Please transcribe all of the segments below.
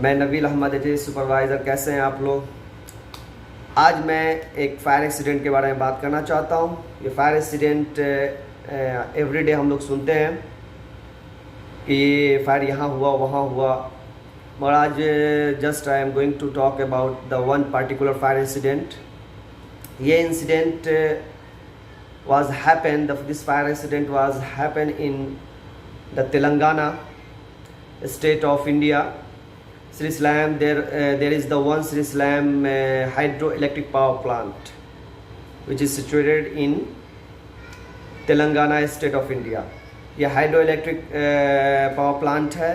मैं नबील अहमद एजे सुपरवाइज़र। कैसे हैं आप लोग? आज मैं एक फ़ायर एक्सीडेंट के बारे में बात करना चाहता हूँ। ये फ़ायर एक्सीडेंट एवरीडे हम लोग सुनते हैं कि ये फायर यहाँ हुआ वहाँ हुआ, मगर आज just I am going to talk about the one particular fire incident. ये incident was happened, this fire incident was happened in the Telangana state of India. Sri Salam, there is the one Sri Salam hydroelectric power plant which is situated in Telangana state of India. ये hydroelectric power plant है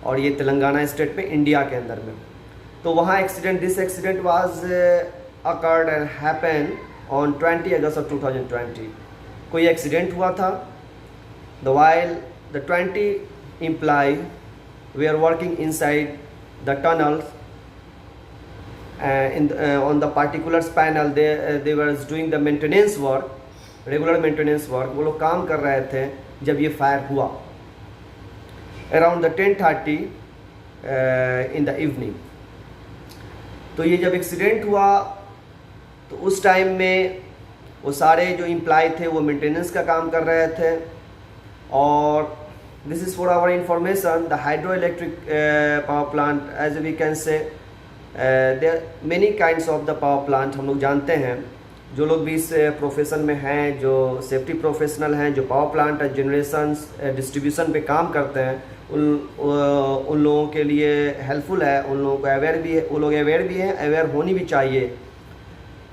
और ये Telangana state पे India के अंदर में। तो वहाँ accident, this accident was occurred and happen on 20 August of 2020. कोई एक्सीडेंट हुआ था। The while the 20 employees were working inside the tunnels on the particular panel, they were doing the maintenance work, regular maintenance work। वो लोग काम कर रहे थे जब ये फायर हुआ around the 10:30 in the evening। तो ये जब एक्सीडेंट हुआ तो उस टाइम में वो सारे जो एम्प्लॉय थे वो मेंटेनेंस का काम कर रहे थे। और this is for our information, the hydro electric power plant, as we can say there many kinds of the power plant. हम लोग जानते हैं, जो लोग भी इस प्रोफेशन में हैं, जो सेफ्टी प्रोफेशनल हैं, जो पावर प्लांट जनरेशन डिस्ट्रीब्यूशन पे काम करते हैं, उन लोगों के लिए हेल्पफुल है। उन लोगों को अवेयर भी है, वो लोग अवेयर भी हैं, अवेयर होनी भी चाहिए।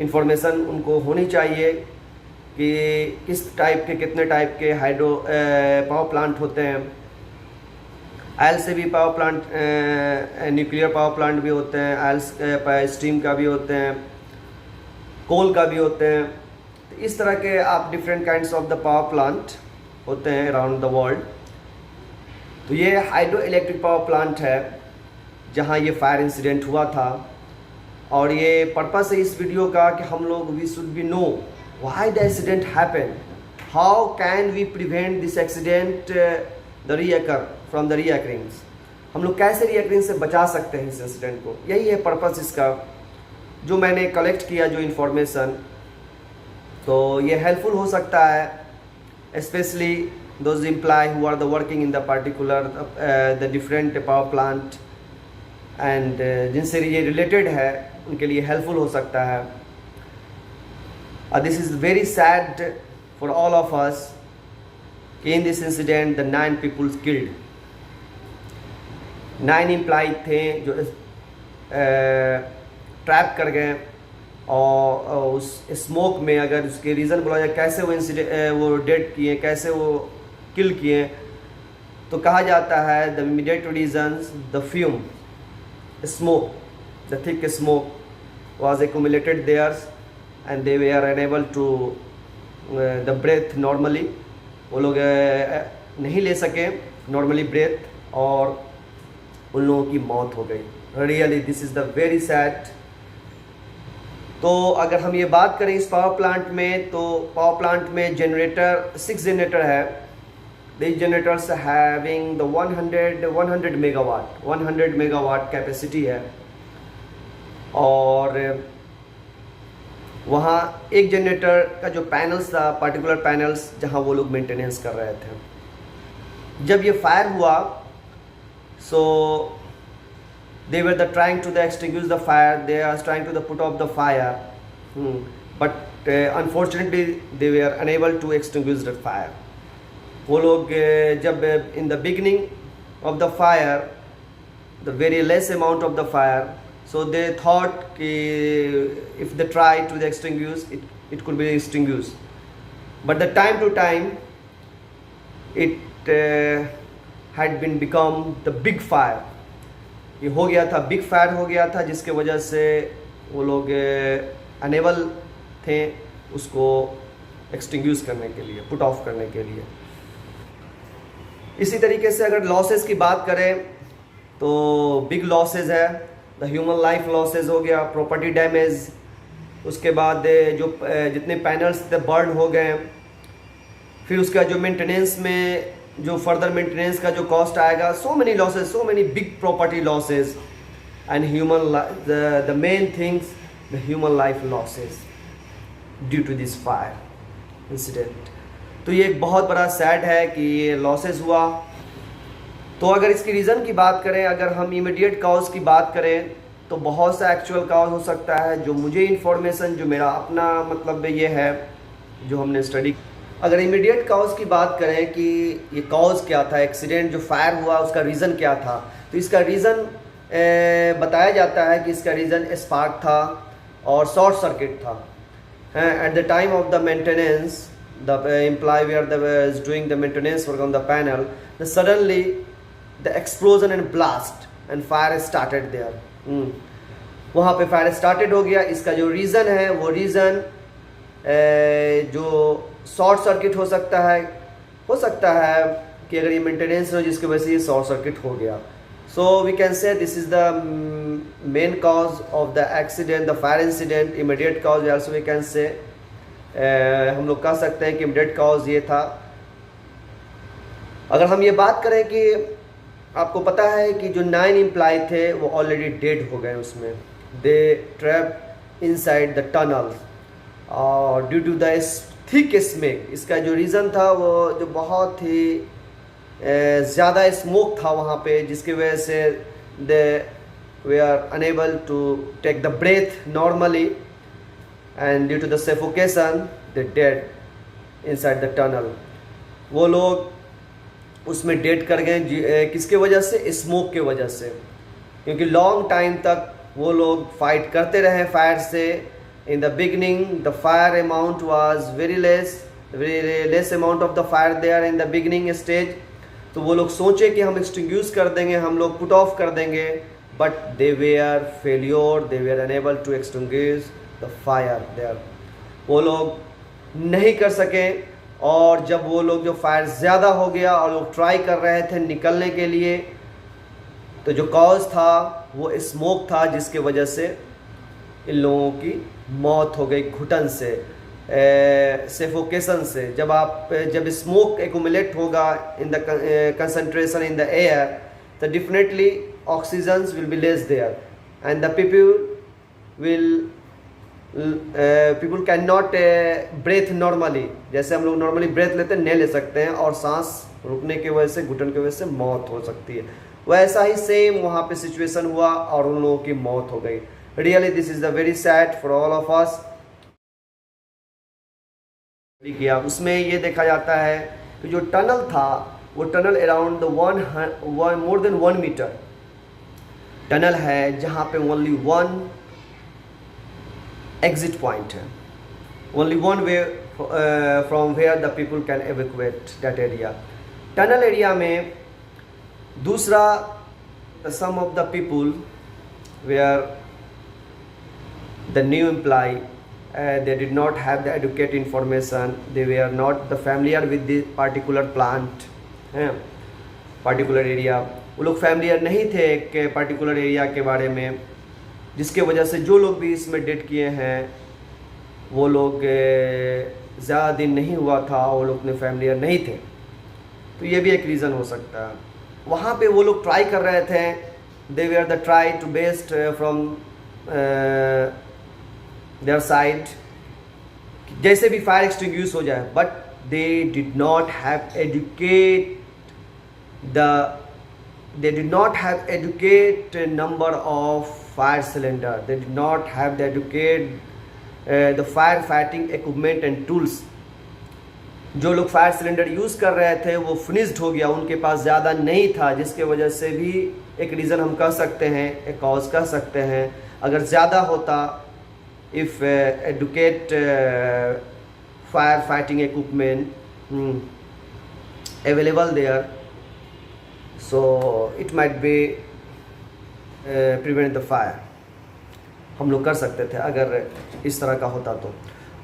इन्फॉर्मेशन उनको होनी चाहिए कि किस टाइप के, कितने टाइप के हाइड्रो पावर प्लांट होते हैं। आयल से भी power plant, nuclear power plant भी होते हैं, आयल स्टीम का भी होते हैं, कोल का भी होते हैं। तो इस तरह के आप different kinds of the power plant होते हैं अराउंड द वर्ल्ड। तो ये हाइड्रो इलेक्ट्रिक पावर प्लांट है जहाँ ये फायर इंसिडेंट हुआ था। और ये पर्पस है इस वीडियो का कि हम लोग we should be know why the accident happen, how can we prevent this accident the reoccur from the reoccurrings. हम लोग कैसे रीअकरिंग से बचा सकते हैं इस इंसिडेंट को। यही है पर्पस इसका, जो मैंने कलेक्ट किया जो इन्फॉर्मेशन। तो ये हेल्पफुल हो सकता है specially those employ who are the working in the particular the different power plant and जिनसे ये रिलेटेड है, उनके लिए हेल्पफुल हो सकता है। This is very sad for all of us कि in this incident the 9 peoples killed. 9 employ थे जो ट्रैप कर गए और उस स्मोक में। अगर उसके रीज़न बोला जाए कैसे वो इंसिडेंट वो डेड किए, कैसे वो किल किए, तो कहा जाता है the immediate reasons the fume, smoke, the thick smoke was accumulated there and they were unable to the breath normally। वो लोग नहीं ले सके नॉर्मली ब्रेथ और उन लोगों की मौत हो गई। Really this is the very sad. तो अगर हम ये बात करें इस पावर प्लांट में, तो पावर प्लांट में जनरेटर 6 जनरेटर है। These generators having the 100 megawatt 100 megawatt capacity है। और वहाँ एक जनरेटर का जो पैनल्स था, पर्टिकुलर पैनल्स जहाँ वो लोग मेंटेनेंस कर रहे थे। जब ये फायर हुआ, सो they were trying to extinguish the fire, they are trying to put off the fire, but unfortunately they were unable to extinguish the fire। वो लोग जब in the beginning of the fire, the very less amount of the fire, so they thought कि if they try to the extinguish it could be extinguish, but the time to time it had been become the big fire. ये हो गया था, big fire हो गया था, जिसके वजह से वो लोग अनेबल थे उसको एक्सटिंग्विश करने के लिए, पुट ऑफ करने के लिए। इसी तरीके से अगर लॉसेस की बात करें तो बिग लॉसेस है, द ह्यूमन लाइफ लॉसेस हो गया, प्रॉपर्टी डैमेज, उसके बाद जो जितने पैनल्स थे बर्न हो गए, फिर उसका जो मेंटेनेंस में जो फर्दर मेंटेनेंस का जो कॉस्ट आएगा, so many losses, so many big property losses and human the main things the human life losses due to this fire incident. तो ये एक बहुत बड़ा सैड है कि ये लॉसेज हुआ। तो अगर इसकी रीज़न की बात करें, अगर हम इमीडिएट काउज की बात करें तो बहुत सा एक्चुअल काउज हो सकता है। जो मुझे इन्फॉर्मेशन, जो मेरा अपना मतलब ये है, जो हमने स्टडी, अगर इमीडिएट काउज की बात करें कि ये काउज क्या था, एक्सीडेंट जो फायर हुआ उसका रीज़न क्या था, तो इसका रीज़न बताया जाता है कि इसका रीज़न स्पार्क था और शॉर्ट सर्किट था। At the time of the maintenance, the employ were the doing the maintenance work on the panel, the suddenly the explosion and blast and fire started there. वहाँ पे fire started हो गया। इसका जो reason है वो reason जो short circuit हो सकता है कि अगर ये मेंटेनेंस हो जिसकी वजह से ये शॉर्ट सर्किट हो गया। So we can say this is the main cause of the accident, the fire incident. Immediate cause also we can say, हम लोग कह सकते हैं कि इमीडिएट कॉज ये था। अगर हम ये बात करें कि आपको पता है कि जो 9 एम्प्लॉय थे वो ऑलरेडी डेड हो गए उसमें, दे ट्रैप इनसाइड द टनल और ड्यू टू द थिक स्मेक। इसका जो रीज़न था वो जो बहुत ही ज़्यादा स्मोक था वहाँ पे, जिसकी वजह से they were unable to take the breath normally and due to the suffocation they dead inside the tunnel. वो लोग उसमें डेड कर गए किसके वजह से? स्मोक के वजह से, क्योंकि लॉन्ग टाइम तक वो लोग फाइट करते रहे फायर से। In the beginning the fire amount was very less amount of the fire there in the beginning stage. तो वो लोग सोचे कि हम एक्सटिंग्विश कर देंगे, हम लोग पुट ऑफ कर देंगे, but they were failure, they were unable to extinguish the fire there. वो लोग नहीं कर सके और जब वो लोग जो फायर ज़्यादा हो गया और लोग ट्राई कर रहे थे निकलने के लिए, तो जो कॉज था वो स्मोक था, जिसके वजह से इन लोगों की मौत हो गई घुटन से, सफोकेशन से। जब स्मोक एक्यूमुलेट होगा in the concentration in the air, तो definitely oxygen will be less there and the people can not breathe normally. जैसे हम लोग नॉर्मली ब्रेथ लेते हैं, नहीं ले सकते हैं और सांस रुकने की वजह से, घुटन की वजह से मौत हो सकती है। वैसा ही सेम वहाँ पे सिचुएशन हुआ और उन लोगों की मौत हो गई। Really this is the very sad for all of अस। किया उसमें ये देखा जाता है कि जो टनल था वो tunnel around more than 1 meter tunnel है, जहाँ पे ओनली 1 exit point है, only one way from where the people can evacuate that area. Tunnel area में दूसरा, some of the people were the new employee, they did not have the adequate information, they were not the familiar with the particular plant, particular area। वो लोग familiar नहीं थे एक particular area के बारे में, जिसके वजह से जो लोग भी इसमें डेट किए हैं वो लोग ज़्यादा दिन नहीं हुआ था, वो लोग अपने फैमिलियर नहीं थे। तो ये भी एक रीज़न हो सकता है। वहाँ पे वो लोग ट्राई कर रहे थे, they were the try to best from their side, जैसे भी फायर एक्सटिंग्विश हो जाए, but they did not have educate number of fire cylinder, they did not have the educate the fire fighting equipment and tools। जो लोग fire cylinder use कर रहे थे वो फिनिश्ड हो गया, उनके पास ज़्यादा नहीं था, जिसके वजह से भी एक रीज़न हम कह सकते हैं, एक कॉज कह सकते हैं। अगर ज़्यादा होता, if adequate fire fighting equipment available there, so it might be prevent the fire, हम लोग कर सकते थे अगर इस तरह का होता। तो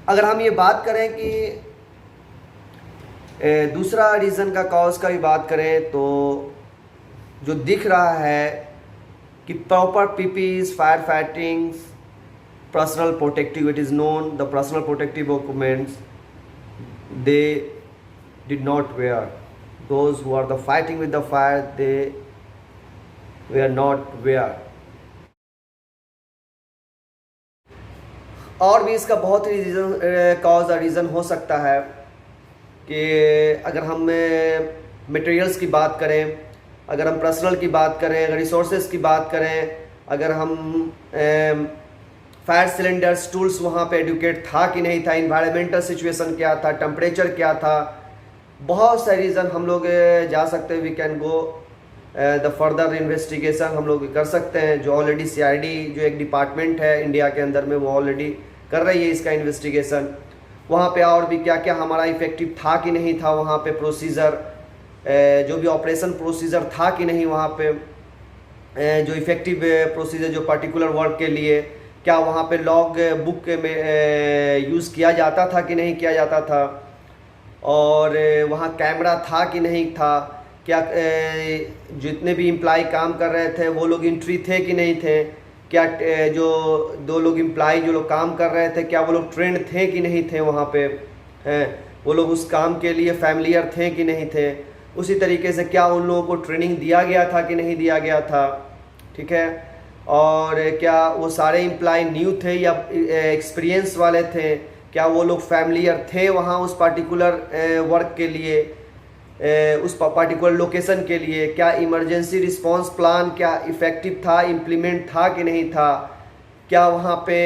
अगर हम ये बात करें कि दूसरा रीज़न का कॉज का भी बात करें, तो जो दिख रहा है कि proper PPEs, fire fighting, personal protective, it is known the personal protective equipments they did not wear, those who are the fighting with the fire, they were not aware. और भी इसका बहुत ही कॉज और रीज़न हो सकता है कि अगर हम मटेरियल्स की बात करें, अगर हम पर्सनल की बात करें, अगर रिसोर्सेज की बात करें, अगर हम फायर सिलेंडर्स टूल्स वहाँ पे एडुकेट था कि नहीं था, इन्वायरमेंटल सिचुएशन क्या था, टेम्परेचर क्या था, बहुत सारे रीज़न हम लोग जा सकते हैं. We can go the further investigation हम लोग कर सकते हैं, जो ऑलरेडी CID जो एक डिपार्टमेंट है इंडिया के अंदर में, वो ऑलरेडी कर रही है इसका इन्वेस्टिगेशन. वहाँ पे और भी क्या क्या हमारा इफ़ेक्टिव था कि नहीं था, वहाँ पे प्रोसीजर जो भी ऑपरेशन प्रोसीजर था कि नहीं, वहाँ पे जो इफ़ेक्टिव प्रोसीजर जो पर्टिकुलर वर्क के लिए, क्या वहाँ पे लॉग बुक में यूज़ किया जाता था कि नहीं किया जाता था, और वहाँ कैमरा था कि नहीं था, क्या जितने भी एम्प्लॉय काम कर रहे थे वो लोग एंट्री थे कि नहीं थे, क्या जो 2 लोग एम्प्लॉय जो लोग काम कर रहे थे क्या वो लोग ट्रेंड थे कि नहीं थे, वहाँ पे हैं वो लोग उस काम के लिए फैमिलियर थे कि नहीं थे. उसी तरीके से क्या उन लोगों को ट्रेनिंग दिया गया था कि नहीं दिया गया था, ठीक है. और क्या वो सारे एम्प्लॉय न्यू थे या एक्सपीरियंस वाले थे, क्या वो लोग फैमिलियर थे वहाँ उस पार्टिकुलर वर्क के लिए, उस पर्टिकुलर लोकेशन के लिए, क्या इमरजेंसी रिस्पांस प्लान क्या इफ़ेक्टिव था, इम्प्लीमेंट था कि नहीं था, क्या वहाँ पे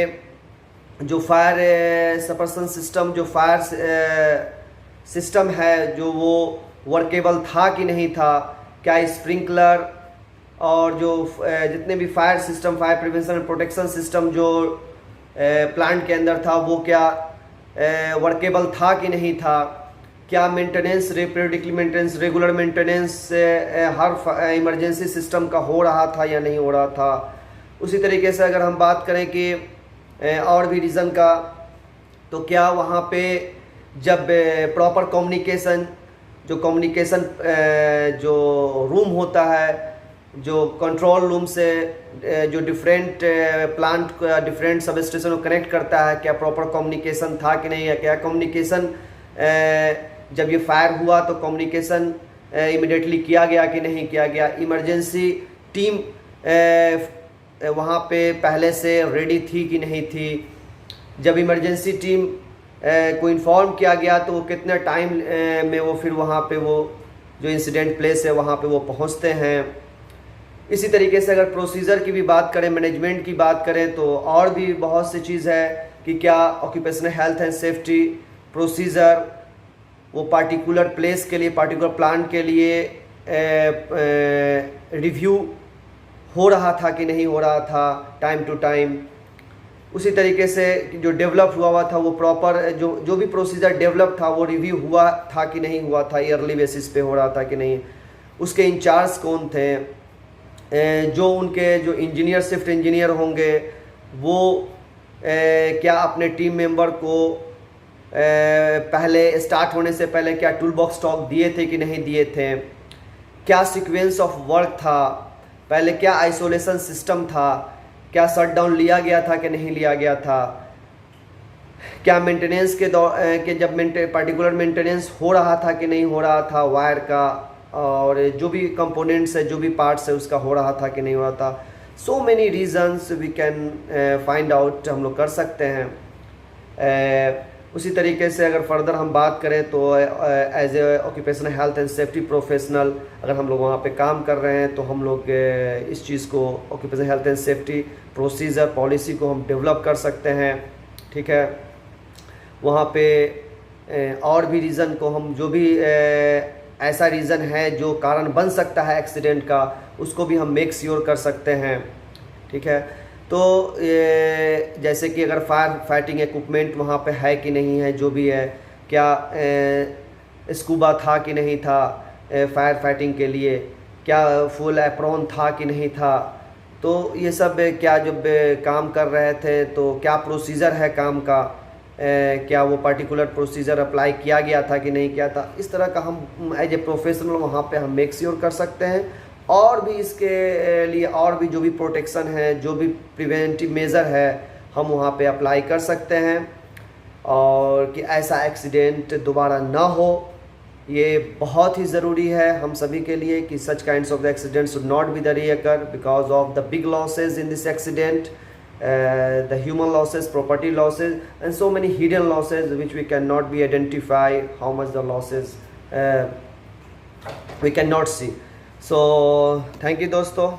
जो फायर सप्रेशन सिस्टम जो फायर सिस्टम है जो वो वर्केबल था कि नहीं था, क्या स्प्रिंकलर और जो जितने भी fire system, fire prevention and protection system जो प्लांट के अंदर था वो क्या वर्केबल था कि नहीं था, क्या maintenance periodically maintenance regular maintenance हर इमरजेंसी सिस्टम का हो रहा था या नहीं हो रहा था. उसी तरीके से अगर हम बात करें कि और भी रीज़न का, तो क्या वहाँ पे जब प्रॉपर कम्युनिकेशन जो रूम होता है, जो कंट्रोल रूम से जो different plant different sub station को कनेक्ट करता है, क्या प्रॉपर कम्युनिकेशन था कि नहीं है, क्या कम्युनिकेशन जब ये फायर हुआ तो कम्युनिकेशन इमिडिएटली किया गया कि नहीं किया गया, इमरजेंसी टीम वहाँ पे पहले से रेडी थी कि नहीं थी, जब इमरजेंसी टीम को इन्फॉर्म किया गया तो वो कितने टाइम में वो फिर वहाँ पे वो जो इंसिडेंट प्लेस है वहाँ पे वो पहुँचते हैं. इसी तरीके से अगर प्रोसीजर की भी बात करें, मैनेजमेंट की बात करें, तो और भी बहुत सी चीज़ है कि क्या occupational health and safety procedure वो पार्टिकुलर प्लेस के लिए, पार्टिकुलर प्लांट के लिए रिव्यू हो रहा था कि नहीं हो रहा था टाइम टू टाइम. उसी तरीके से जो डेवलप हुआ था वो प्रॉपर जो भी प्रोसीजर डेवलप था वो रिव्यू हुआ था कि नहीं हुआ था, ईयरली बेसिस पे हो रहा था कि नहीं, उसके इंचार्ज कौन थे, जो उनके जो इंजीनियर शिफ्ट इंजीनियर होंगे वो क्या अपने टीम मेंबर को पहले स्टार्ट होने से पहले क्या टूल बॉक्स स्टॉक दिए थे कि नहीं दिए थे, क्या सीक्वेंस ऑफ वर्क था, पहले क्या आइसोलेशन सिस्टम था, क्या शट डाउन लिया गया था कि नहीं लिया गया था, क्या मेंटेनेंस के जब पार्टिकुलर मेंटेनेंस हो रहा था कि नहीं हो रहा था वायर का, और जो भी कंपोनेंट्स है जो भी पार्ट्स है उसका हो रहा था कि नहीं हो रहा था. So many reasons we can find out, हम लोग कर सकते हैं. उसी तरीके से अगर फर्दर हम बात करें तो as a occupational health and safety professional अगर हम लोग वहाँ पे काम कर रहे हैं तो हम लोग इस चीज़ को occupational health and safety procedure policy को हम डेवलप कर सकते हैं, ठीक है. वहाँ पे और भी रीज़न को हम जो भी ऐसा रीज़न है जो कारण बन सकता है एक्सीडेंट का, उसको भी हम मेक श्योर कर सकते हैं, ठीक है. तो जैसे कि अगर फायर फाइटिंग इक्विपमेंट वहाँ पे है कि नहीं है, जो भी है, क्या स्कूबा था कि नहीं था फायर फाइटिंग के लिए, क्या फुल एप्रॉन था कि नहीं था, तो ये सब क्या जब काम कर रहे थे तो क्या प्रोसीजर है काम का, क्या वो पर्टिकुलर प्रोसीजर अप्लाई किया गया था कि नहीं किया था. इस तरह का हम एज ए प्रोफेशनल वहाँ पे हम मेक श्योर कर सकते हैं. और भी इसके लिए और भी जो भी प्रोटेक्शन है, जो भी प्रिवेंटिव मेज़र है, हम वहाँ पे अप्लाई कर सकते हैं, और कि ऐसा एक्सीडेंट दोबारा ना हो. ये बहुत ही ज़रूरी है हम सभी के लिए कि such kinds of the accident should not be the reoccur because of the big losses in this accident, the human losses, property losses, and so many hidden losses which we cannot be identify how much the losses we cannot see. So thank you दोस्तों.